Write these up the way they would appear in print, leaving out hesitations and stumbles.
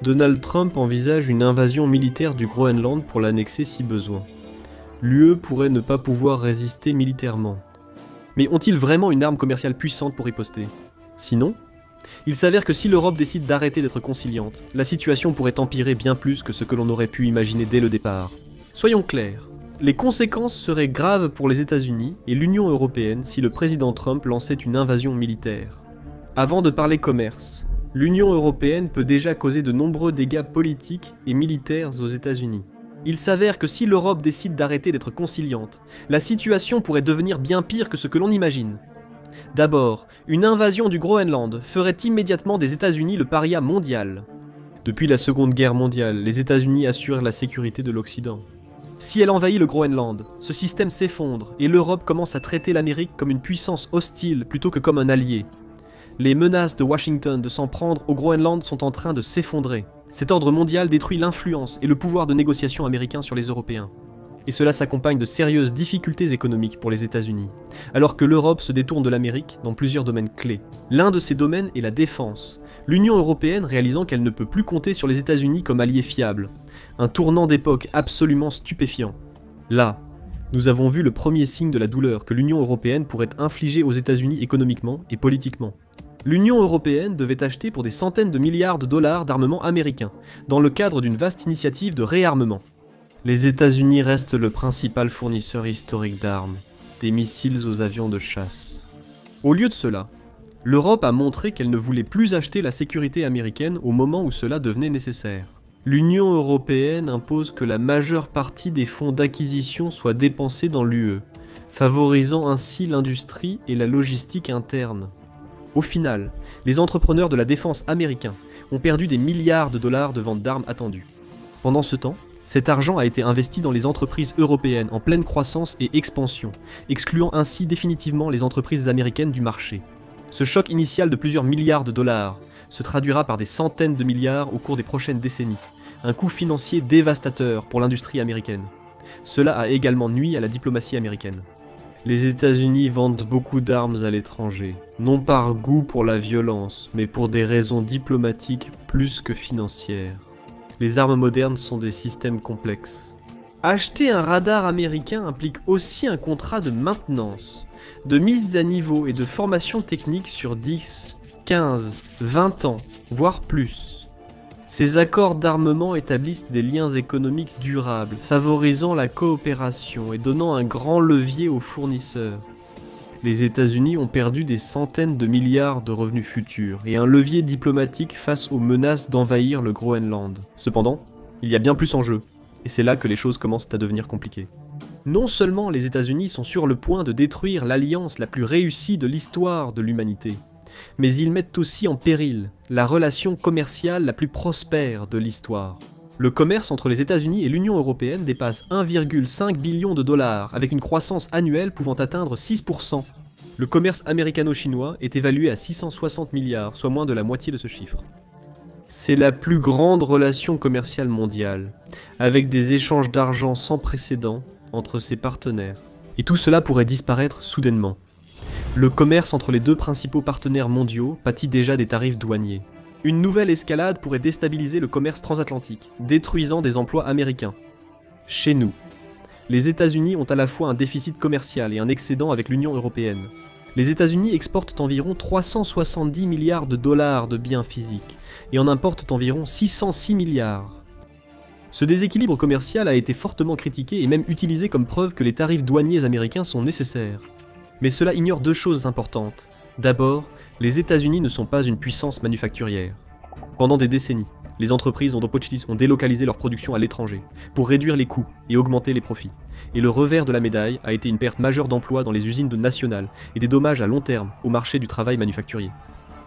Donald Trump envisage une invasion militaire du Groenland pour l'annexer si besoin. L'UE pourrait ne pas pouvoir résister militairement. Mais ont-ils vraiment une arme commerciale puissante pour riposter? Sinon, il s'avère que si l'Europe décide d'arrêter d'être conciliante, la situation pourrait empirer bien plus que ce que l'on aurait pu imaginer dès le départ. Soyons clairs, les conséquences seraient graves pour les États-Unis et l'Union européenne si le président Trump lançait une invasion militaire. Avant de parler commerce, l'Union européenne peut déjà causer de nombreux dégâts politiques et militaires aux États-Unis. Il s'avère que si l'Europe décide d'arrêter d'être conciliante, la situation pourrait devenir bien pire que ce que l'on imagine. D'abord, une invasion du Groenland ferait immédiatement des États-Unis le paria mondial. Depuis la Seconde Guerre mondiale, les États-Unis assurent la sécurité de l'Occident. Si elle envahit le Groenland, ce système s'effondre et l'Europe commence à traiter l'Amérique comme une puissance hostile plutôt que comme un allié. Les menaces de Washington de s'en prendre au Groenland sont en train de s'effondrer. Cet ordre mondial détruit l'influence et le pouvoir de négociation américain sur les Européens. Et cela s'accompagne de sérieuses difficultés économiques pour les États-Unis, alors que l'Europe se détourne de l'Amérique dans plusieurs domaines clés. L'un de ces domaines est la défense, l'Union européenne réalisant qu'elle ne peut plus compter sur les États-Unis comme alliés fiables. Un tournant d'époque absolument stupéfiant. Là, nous avons vu le premier signe de la douleur que l'Union européenne pourrait infliger aux États-Unis économiquement et politiquement. L'Union européenne devait acheter pour des centaines de milliards de dollars d'armements américains, dans le cadre d'une vaste initiative de réarmement. Les États-Unis restent le principal fournisseur historique d'armes, des missiles aux avions de chasse. Au lieu de cela, l'Europe a montré qu'elle ne voulait plus acheter la sécurité américaine au moment où cela devenait nécessaire. L'Union européenne impose que la majeure partie des fonds d'acquisition soit dépensée dans l'UE, favorisant ainsi l'industrie et la logistique interne. Au final, les entrepreneurs de la défense américains ont perdu des milliards de dollars de ventes d'armes attendues. Pendant ce temps, cet argent a été investi dans les entreprises européennes en pleine croissance et expansion, excluant ainsi définitivement les entreprises américaines du marché. Ce choc initial de plusieurs milliards de dollars se traduira par des centaines de milliards au cours des prochaines décennies, un coût financier dévastateur pour l'industrie américaine. Cela a également nui à la diplomatie américaine. Les États-Unis vendent beaucoup d'armes à l'étranger, non par goût pour la violence, mais pour des raisons diplomatiques plus que financières. Les armes modernes sont des systèmes complexes. Acheter un radar américain implique aussi un contrat de maintenance, de mise à niveau et de formation technique sur 10, 15, 20 ans, voire plus. Ces accords d'armement établissent des liens économiques durables, favorisant la coopération et donnant un grand levier aux fournisseurs. Les États-Unis ont perdu des centaines de milliards de revenus futurs et un levier diplomatique face aux menaces d'envahir le Groenland. Cependant, il y a bien plus en jeu, et c'est là que les choses commencent à devenir compliquées. Non seulement les États-Unis sont sur le point de détruire l'alliance la plus réussie de l'histoire de l'humanité, mais ils mettent aussi en péril la relation commerciale la plus prospère de l'histoire. Le commerce entre les États-Unis et l'Union européenne dépasse 1,5 billion de dollars, avec une croissance annuelle pouvant atteindre 6%. Le commerce américano-chinois est évalué à 660 milliards, soit moins de la moitié de ce chiffre. C'est la plus grande relation commerciale mondiale, avec des échanges d'argent sans précédent entre ses partenaires. Et tout cela pourrait disparaître soudainement. Le commerce entre les deux principaux partenaires mondiaux pâtit déjà des tarifs douaniers. Une nouvelle escalade pourrait déstabiliser le commerce transatlantique, détruisant des emplois américains. Chez nous, les États-Unis ont à la fois un déficit commercial et un excédent avec l'Union européenne. Les États-Unis exportent environ 370 milliards de dollars de biens physiques et en importent environ 606 milliards. Ce déséquilibre commercial a été fortement critiqué et même utilisé comme preuve que les tarifs douaniers américains sont nécessaires. Mais cela ignore deux choses importantes. D'abord, les États-Unis ne sont pas une puissance manufacturière. Pendant des décennies, les entreprises ont délocalisé leur production à l'étranger pour réduire les coûts et augmenter les profits. Et le revers de la médaille a été une perte majeure d'emplois dans les usines nationales et des dommages à long terme au marché du travail manufacturier.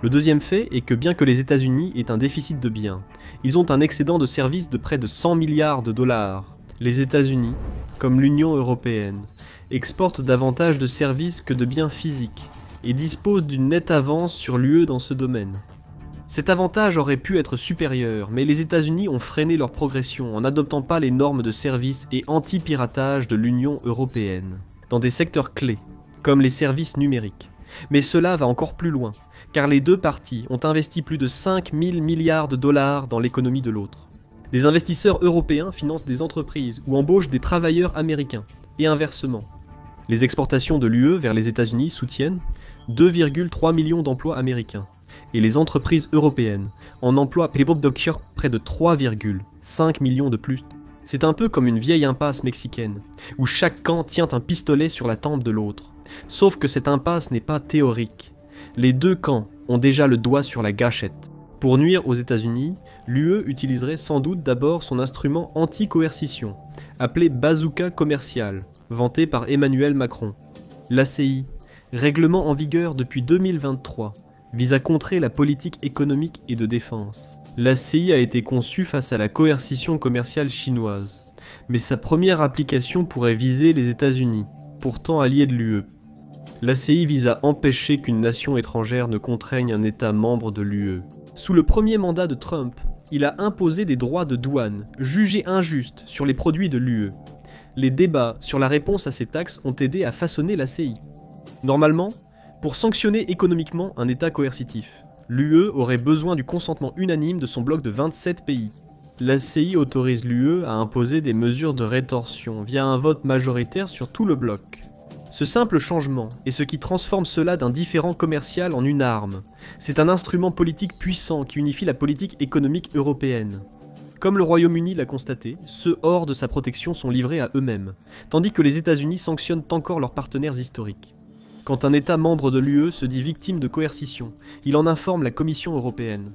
Le deuxième fait est que bien que les États-Unis aient un déficit de biens, ils ont un excédent de services de près de 100 milliards de dollars. Les États-Unis, comme l'Union européenne, exportent davantage de services que de biens physiques et disposent d'une nette avance sur l'UE dans ce domaine. Cet avantage aurait pu être supérieur, mais les États-Unis ont freiné leur progression en n'adoptant pas les normes de service et anti-piratage de l'Union européenne, dans des secteurs clés, comme les services numériques. Mais cela va encore plus loin, car les deux parties ont investi plus de 5 000 milliards de dollars dans l'économie de l'autre. Des investisseurs européens financent des entreprises ou embauchent des travailleurs américains, et inversement. Les exportations de l'UE vers les États-Unis soutiennent 2,3 millions d'emplois américains, et les entreprises européennes en emploient près de 3,5 millions de plus. C'est un peu comme une vieille impasse mexicaine, où chaque camp tient un pistolet sur la tempe de l'autre. Sauf que cette impasse n'est pas théorique. Les deux camps ont déjà le doigt sur la gâchette. Pour nuire aux États-Unis, l'UE utiliserait sans doute d'abord son instrument anti-coercition, appelé bazooka commercial, vanté par Emmanuel Macron. L'ACI, règlement en vigueur depuis 2023, vise à contrer la politique économique et de défense. L'ACI a été conçue face à la coercition commerciale chinoise, mais sa première application pourrait viser les États-Unis, pourtant alliés de l'UE. L'ACI vise à empêcher qu'une nation étrangère ne contraigne un État membre de l'UE. Sous le premier mandat de Trump, il a imposé des droits de douane, jugés injustes, sur les produits de l'UE. Les débats sur la réponse à ces taxes ont aidé à façonner l'ACI. Normalement, pour sanctionner économiquement un État coercitif, l'UE aurait besoin du consentement unanime de son bloc de 27 pays. L'ACI autorise l'UE à imposer des mesures de rétorsion via un vote majoritaire sur tout le bloc. Ce simple changement est ce qui transforme cela d'un différend commercial en une arme. C'est un instrument politique puissant qui unifie la politique économique européenne. Comme le Royaume-Uni l'a constaté, ceux hors de sa protection sont livrés à eux-mêmes, tandis que les États-Unis sanctionnent encore leurs partenaires historiques. Quand un État membre de l'UE se dit victime de coercition, il en informe la Commission européenne.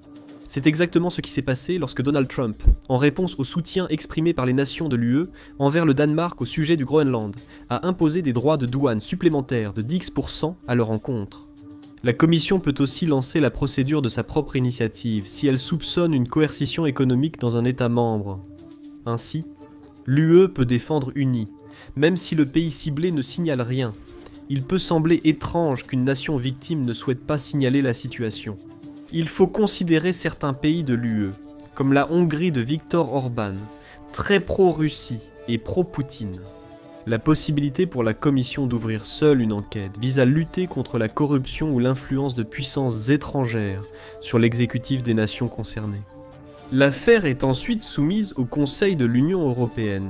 C'est exactement ce qui s'est passé lorsque Donald Trump, en réponse au soutien exprimé par les nations de l'UE envers le Danemark au sujet du Groenland, a imposé des droits de douane supplémentaires de 10% à leur encontre. La Commission peut aussi lancer la procédure de sa propre initiative si elle soupçonne une coercition économique dans un État membre. Ainsi, l'UE peut défendre unie, même si le pays ciblé ne signale rien. Il peut sembler étrange qu'une nation victime ne souhaite pas signaler la situation. Il faut considérer certains pays de l'UE, comme la Hongrie de Viktor Orban, très pro-Russie et pro-Poutine. La possibilité pour la Commission d'ouvrir seule une enquête vise à lutter contre la corruption ou l'influence de puissances étrangères sur l'exécutif des nations concernées. L'affaire est ensuite soumise au Conseil de l'Union européenne,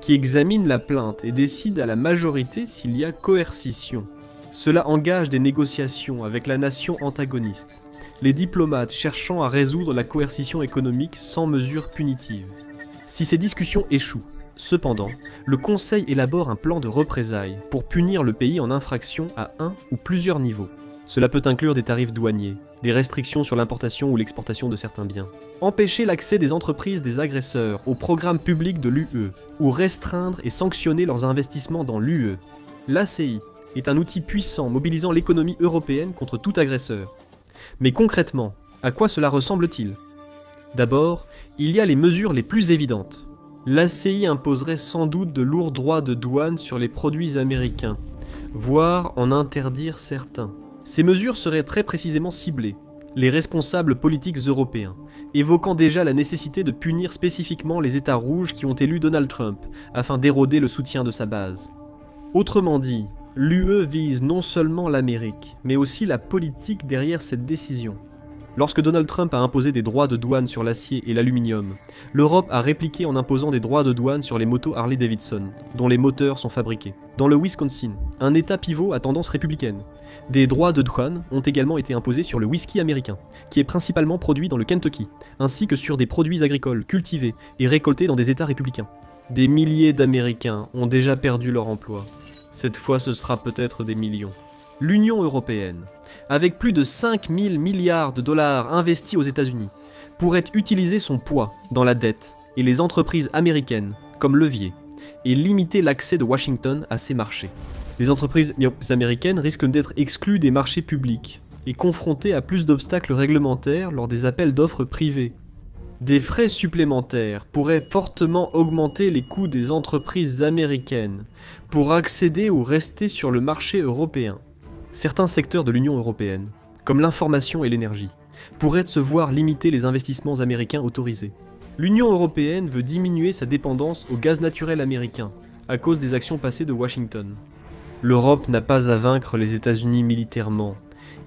qui examine la plainte et décide à la majorité s'il y a coercition. Cela engage des négociations avec la nation antagoniste, les diplomates cherchant à résoudre la coercition économique sans mesures punitives. Si ces discussions échouent, cependant, le Conseil élabore un plan de représailles pour punir le pays en infraction à un ou plusieurs niveaux. Cela peut inclure des tarifs douaniers, des restrictions sur l'importation ou l'exportation de certains biens, empêcher l'accès des entreprises des agresseurs aux programmes publics de l'UE, ou restreindre et sanctionner leurs investissements dans l'UE. L'ACI est un outil puissant mobilisant l'économie européenne contre tout agresseur. Mais concrètement, à quoi cela ressemble-t-il ? D'abord, il y a les mesures les plus évidentes. L'ACI imposerait sans doute de lourds droits de douane sur les produits américains, voire en interdire certains. Ces mesures seraient très précisément ciblées, les responsables politiques européens, évoquant déjà la nécessité de punir spécifiquement les États rouges qui ont élu Donald Trump, afin d'éroder le soutien de sa base. Autrement dit, l'UE vise non seulement l'Amérique, mais aussi la politique derrière cette décision. Lorsque Donald Trump a imposé des droits de douane sur l'acier et l'aluminium, l'Europe a répliqué en imposant des droits de douane sur les motos Harley-Davidson, dont les moteurs sont fabriqués. Dans le Wisconsin, un État pivot à tendance républicaine, des droits de douane ont également été imposés sur le whisky américain, qui est principalement produit dans le Kentucky, ainsi que sur des produits agricoles cultivés et récoltés dans des États républicains. Des milliers d'Américains ont déjà perdu leur emploi. Cette fois, ce sera peut-être des millions. L'Union européenne, avec plus de 5 000 milliards de dollars investis aux États-Unis, pourrait utiliser son poids dans la dette et les entreprises américaines comme levier et limiter l'accès de Washington à ces marchés. Les entreprises américaines risquent d'être exclues des marchés publics et confrontées à plus d'obstacles réglementaires lors des appels d'offres privés. Des frais supplémentaires pourraient fortement augmenter les coûts des entreprises américaines pour accéder ou rester sur le marché européen. Certains secteurs de l'Union européenne, comme l'information et l'énergie, pourraient se voir limiter les investissements américains autorisés. L'Union européenne veut diminuer sa dépendance au gaz naturel américain, à cause des actions passées de Washington. L'Europe n'a pas à vaincre les États-Unis militairement.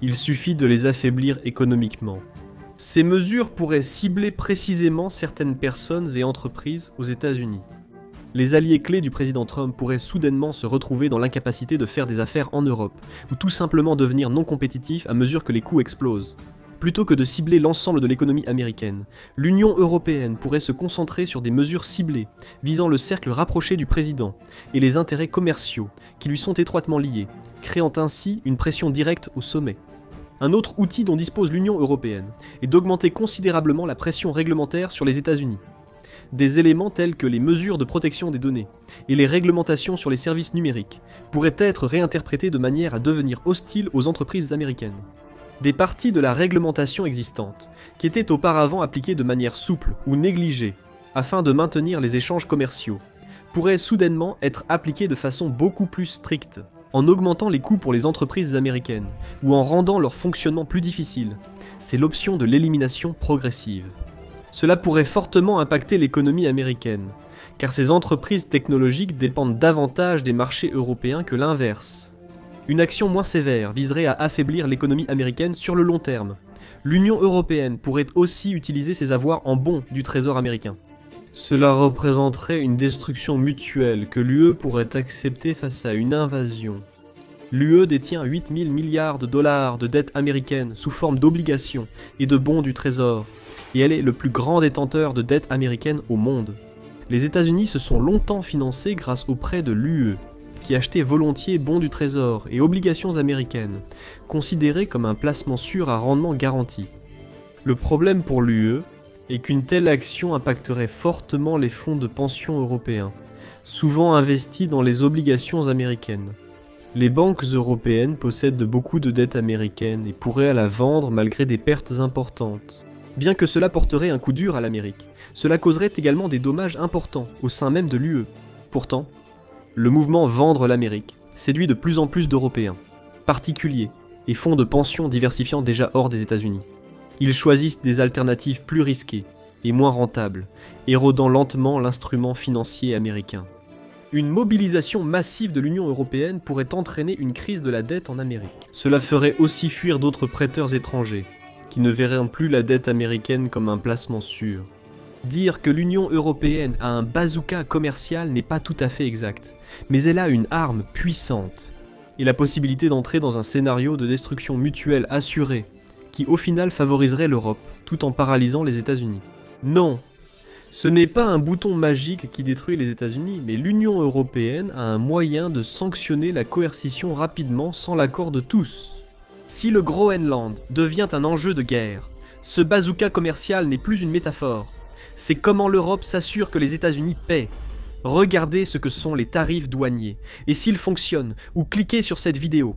Il suffit de les affaiblir économiquement. Ces mesures pourraient cibler précisément certaines personnes et entreprises aux États-Unis. Les alliés clés du président Trump pourraient soudainement se retrouver dans l'incapacité de faire des affaires en Europe, ou tout simplement devenir non compétitifs à mesure que les coûts explosent. Plutôt que de cibler l'ensemble de l'économie américaine, l'Union européenne pourrait se concentrer sur des mesures ciblées, visant le cercle rapproché du président, et les intérêts commerciaux, qui lui sont étroitement liés, créant ainsi une pression directe au sommet. Un autre outil dont dispose l'Union européenne est d'augmenter considérablement la pression réglementaire sur les États-Unis. Des éléments tels que les mesures de protection des données et les réglementations sur les services numériques pourraient être réinterprétés de manière à devenir hostiles aux entreprises américaines. Des parties de la réglementation existante, qui étaient auparavant appliquées de manière souple ou négligée, afin de maintenir les échanges commerciaux, pourraient soudainement être appliquées de façon beaucoup plus stricte, en augmentant les coûts pour les entreprises américaines, ou en rendant leur fonctionnement plus difficile. C'est l'option de l'élimination progressive. Cela pourrait fortement impacter l'économie américaine, car ces entreprises technologiques dépendent davantage des marchés européens que l'inverse. Une action moins sévère viserait à affaiblir l'économie américaine sur le long terme. L'Union européenne pourrait aussi utiliser ses avoirs en bons du Trésor américain. Cela représenterait une destruction mutuelle que l'UE pourrait accepter face à une invasion. L'UE détient 8 000 milliards de dollars de dettes américaines sous forme d'obligations et de bons du Trésor, et elle est le plus grand détenteur de dettes américaines au monde. Les États-Unis se sont longtemps financés grâce aux prêts de l'UE, qui achetait volontiers bons du Trésor et obligations américaines, considérées comme un placement sûr à rendement garanti. Le problème pour l'UE est qu'une telle action impacterait fortement les fonds de pension européens, souvent investis dans les obligations américaines. Les banques européennes possèdent beaucoup de dettes américaines et pourraient la vendre malgré des pertes importantes. Bien que cela porterait un coup dur à l'Amérique, cela causerait également des dommages importants au sein même de l'UE. Pourtant, le mouvement Vendre l'Amérique séduit de plus en plus d'Européens, particuliers et fonds de pension diversifiant déjà hors des États-Unis. Ils choisissent des alternatives plus risquées et moins rentables, érodant lentement l'instrument financier américain. Une mobilisation massive de l'Union européenne pourrait entraîner une crise de la dette en Amérique. Cela ferait aussi fuir d'autres prêteurs étrangers, qui ne verraient plus la dette américaine comme un placement sûr. Dire que l'Union européenne a un bazooka commercial n'est pas tout à fait exact, mais elle a une arme puissante, et la possibilité d'entrer dans un scénario de destruction mutuelle assurée, qui au final favoriserait l'Europe, tout en paralysant les États-Unis. Non, ce n'est pas un bouton magique qui détruit les États-Unis, mais l'Union européenne a un moyen de sanctionner la coercition rapidement sans l'accord de tous. Si le Groenland devient un enjeu de guerre, ce bazooka commercial n'est plus une métaphore. C'est comment l'Europe s'assure que les États-Unis paient. Regardez ce que sont les tarifs douaniers, et s'ils fonctionnent, ou cliquez sur cette vidéo.